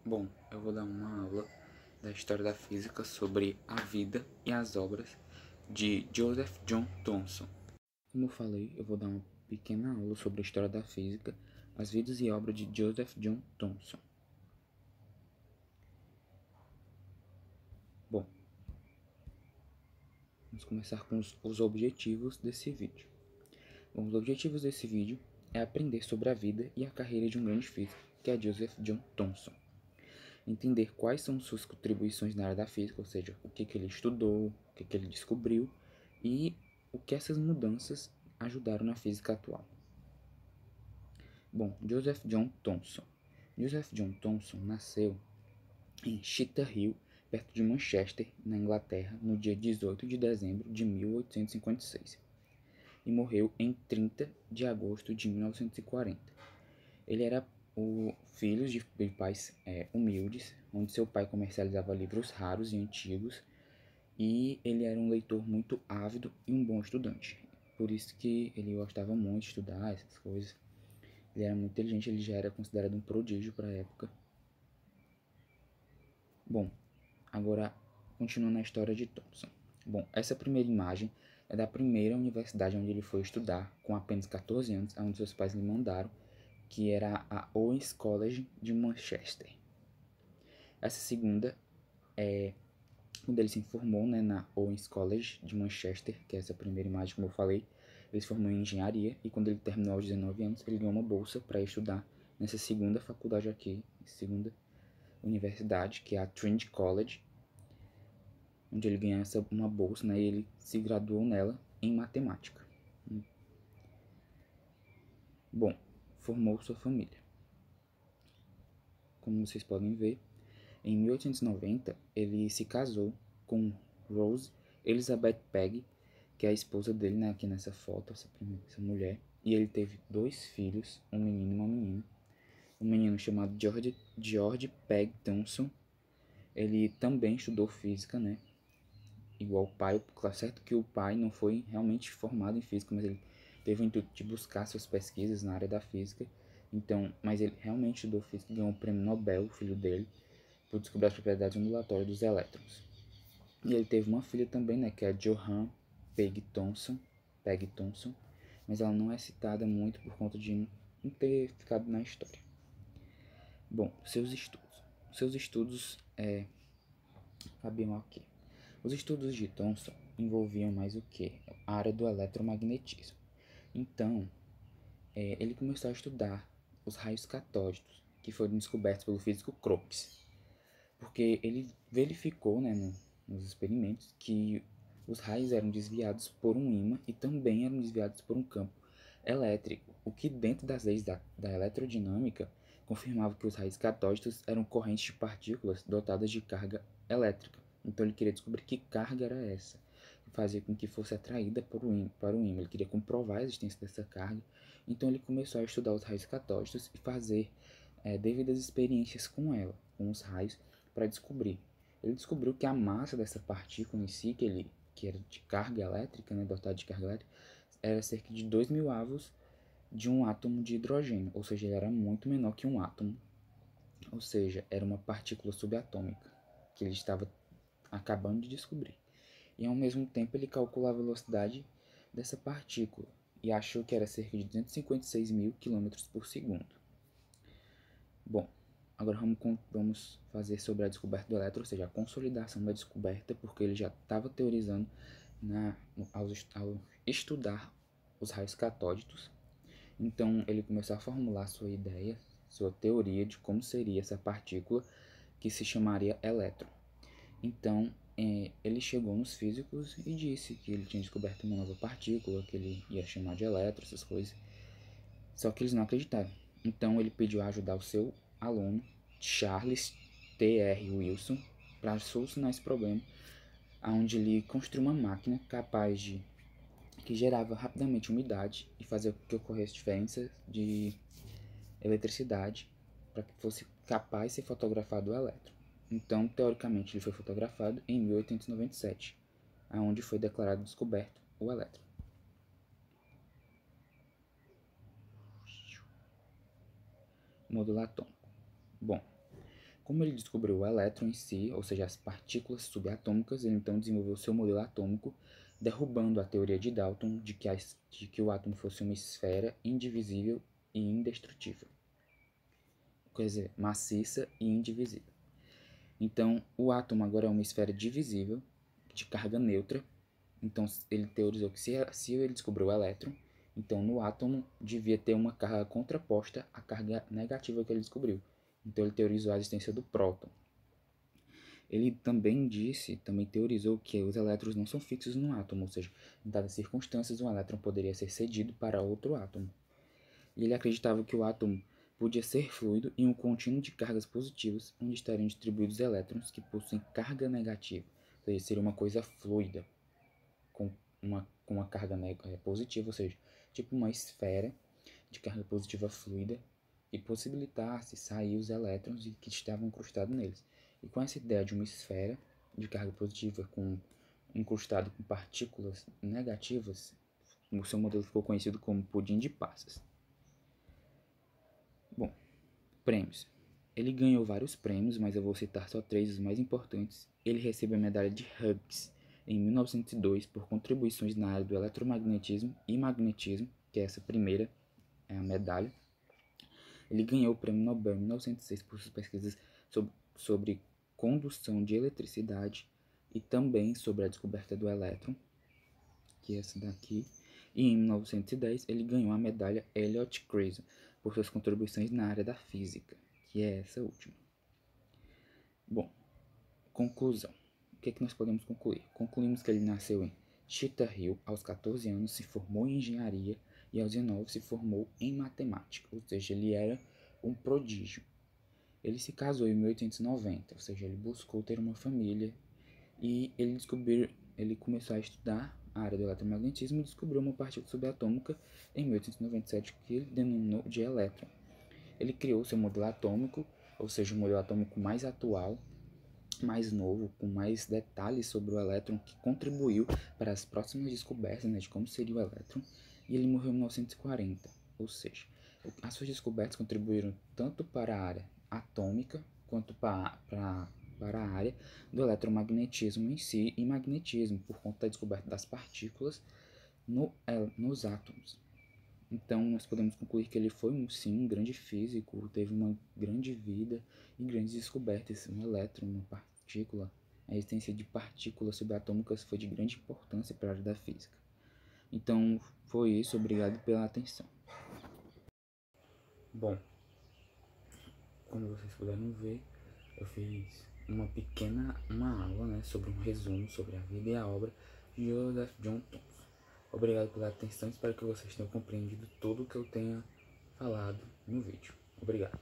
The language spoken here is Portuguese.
Bom, eu vou dar uma aula da história da física sobre a vida e as obras de Joseph John Thomson. Como eu falei, eu vou dar uma pequena aula sobre a história da física, as vidas e obras de Joseph John Thomson. Bom, vamos começar com os objetivos desse vídeo. Bom, os objetivos desse vídeo é aprender sobre a vida e a carreira de um grande físico, que é Joseph John Thomson. Entender quais são suas contribuições na área da física, ou seja, o que ele estudou, o que ele descobriu e o que essas mudanças ajudaram na física atual. Bom, Joseph John Thomson. Joseph John Thomson nasceu em Cheetah Hill, perto de Manchester, na Inglaterra, no dia 18 de dezembro de 1856 e morreu em 30 de agosto de 1940. Ele era o filho de pais humildes, onde seu pai comercializava livros raros e antigos, e ele era um leitor muito ávido e um bom estudante. Por isso que ele gostava muito de estudar essas coisas. Ele era muito inteligente, ele já era considerado um prodígio para a época. Bom, agora continuando a história de Thomson. Bom, essa primeira imagem é da primeira universidade onde ele foi estudar, com apenas 14 anos, onde seus pais lhe mandaram, que era a Owens College de Manchester. Essa segunda é quando ele se formou, né, na Owens College de Manchester, que é essa primeira imagem, como eu falei. Ele se formou em engenharia e quando ele terminou aos 19 anos, ele ganhou uma bolsa para estudar nessa segunda faculdade aqui, segunda universidade, que é a Trinity College, onde ele ganhou uma bolsa, né, e ele se graduou nela em matemática. Bom, formou sua família. Como vocês podem ver, em 1890 ele se casou com Rose Elizabeth Pegg, que é a esposa dele, né, aqui nessa foto, essa mulher, e ele teve 2 filhos, um menino e uma menina. Um menino chamado George Pegg Thomson. Ele também estudou física, né, igual o pai. Certo que o pai não foi realmente formado em física, mas ele teve o intuito de buscar suas pesquisas na área da física. Então, mas ele realmente estudou física e ganhou o prêmio Nobel, o filho dele, por descobrir as propriedades ondulatórias dos elétrons. E ele teve uma filha também, né, que é a Johann Pegg Thomson, mas ela não é citada muito por conta de não ter ficado na história. Bom, seus estudos cabiam aqui. Os estudos de Thomson envolviam mais o que? A área do eletromagnetismo. Então, ele começou a estudar os raios catódicos, que foram descobertos pelo físico Crookes, porque ele verificou, né, nos experimentos, que os raios eram desviados por um ímã e também eram desviados por um campo elétrico, o que dentro das leis da eletrodinâmica confirmava que os raios catódicos eram correntes de partículas dotadas de carga elétrica. Então ele queria descobrir que carga era essa, que fazia com que fosse atraída para o ímã. Ele queria comprovar a existência dessa carga. Então ele começou a estudar os raios catódicos e fazer devidas experiências com com os raios, para descobrir. Ele descobriu que a massa dessa partícula em si, que era de carga elétrica, né, dotada de carga elétrica, era cerca de 2.000 avos de um átomo de hidrogênio, ou seja, ele era muito menor que um átomo, ou seja, era uma partícula subatômica, que ele estava acabando de descobrir. E ao mesmo tempo ele calculou a velocidade dessa partícula e achou que era cerca de 256.000 km por segundo. Bom, agora vamos fazer sobre a descoberta do elétron, ou seja, a consolidação da descoberta, porque ele já estava teorizando ao estudar os raios catódicos. Então ele começou a formular sua ideia, sua teoria de como seria essa partícula que se chamaria elétron. Então ele chegou nos físicos e disse que ele tinha descoberto uma nova partícula, que ele ia chamar de elétron, essas coisas. Só que eles não acreditaram. Então ele pediu ajuda ao seu aluno, Charles T.R. Wilson, para solucionar esse problema, onde ele construiu uma máquina capaz de que gerava rapidamente umidade e fazia com que ocorresse diferença de eletricidade para que fosse capaz de ser fotografado o elétron. Então, teoricamente, ele foi fotografado em 1897, aonde foi declarado descoberto o elétron. Módulo atômico. Bom, Como ele descobriu o elétron em si, ou seja, as partículas subatômicas, ele então desenvolveu seu modelo atômico, derrubando a teoria de Dalton de que o átomo fosse uma esfera indivisível e indestrutível. Quer dizer, maciça e indivisível. Então, o átomo agora é uma esfera divisível, de carga neutra. Então, ele teorizou que se ele descobriu o elétron, então no átomo devia ter uma carga contraposta à carga negativa que ele descobriu. Então, ele teorizou a existência do próton. Ele também teorizou que os elétrons não são fixos no átomo, ou seja, em dadas circunstâncias, um elétron poderia ser cedido para outro átomo. E ele acreditava que o átomo podia ser fluido em um contínuo de cargas positivas, onde estariam distribuídos elétrons que possuem carga negativa. Ou seja, seria uma coisa fluida, com uma carga positiva, ou seja, tipo uma esfera de carga positiva fluida, e possibilitasse sair os elétrons que estavam incrustados neles. E com essa ideia de uma esfera de carga positiva incrustado com partículas negativas, o seu modelo ficou conhecido como pudim de passas. Bom, prêmios. Ele ganhou vários prêmios, mas eu vou citar só 3 os mais importantes. Ele recebeu a medalha de Hughes em 1902 por contribuições na área do eletromagnetismo e magnetismo, que é essa primeira a medalha. Ele ganhou o prêmio Nobel em 1906 por suas pesquisas sobre condução de eletricidade e também sobre a descoberta do elétron, que é essa daqui. E em 1910 ele ganhou a medalha Elliott-Crason por suas contribuições na área da física, que é essa última. Bom, conclusão. O que nós podemos concluir? Concluímos que ele nasceu em Cheetah Hill, aos 14 anos se formou em engenharia e aos 19 se formou em matemática, ou seja, ele era um prodígio. Ele se casou em 1890, ou seja, ele buscou ter uma família e ele começou a estudar a área do eletromagnetismo e descobriu uma partícula subatômica em 1897 que ele denominou de elétron. Ele criou seu modelo atômico, ou seja, o modelo atômico mais atual, mais novo, com mais detalhes sobre o elétron, que contribuiu para as próximas descobertas, de como seria o elétron, e ele morreu em 1940, ou seja, as suas descobertas contribuíram tanto para a área atômica quanto para a área do eletromagnetismo em si e magnetismo, por conta da descoberta das partículas nos átomos. Então, nós podemos concluir que ele foi, sim, um grande físico, teve uma grande vida e grandes descobertas. Um elétron, uma partícula, a existência de partículas subatômicas foi de grande importância para a área da física. Então, foi isso. Obrigado pela atenção. Bom, como vocês puderam ver, eu fiz uma aula, sobre um resumo sobre a vida e a obra de Joseph John Thomson. Obrigado pela atenção, espero que vocês tenham compreendido tudo o que eu tenha falado no vídeo. Obrigado.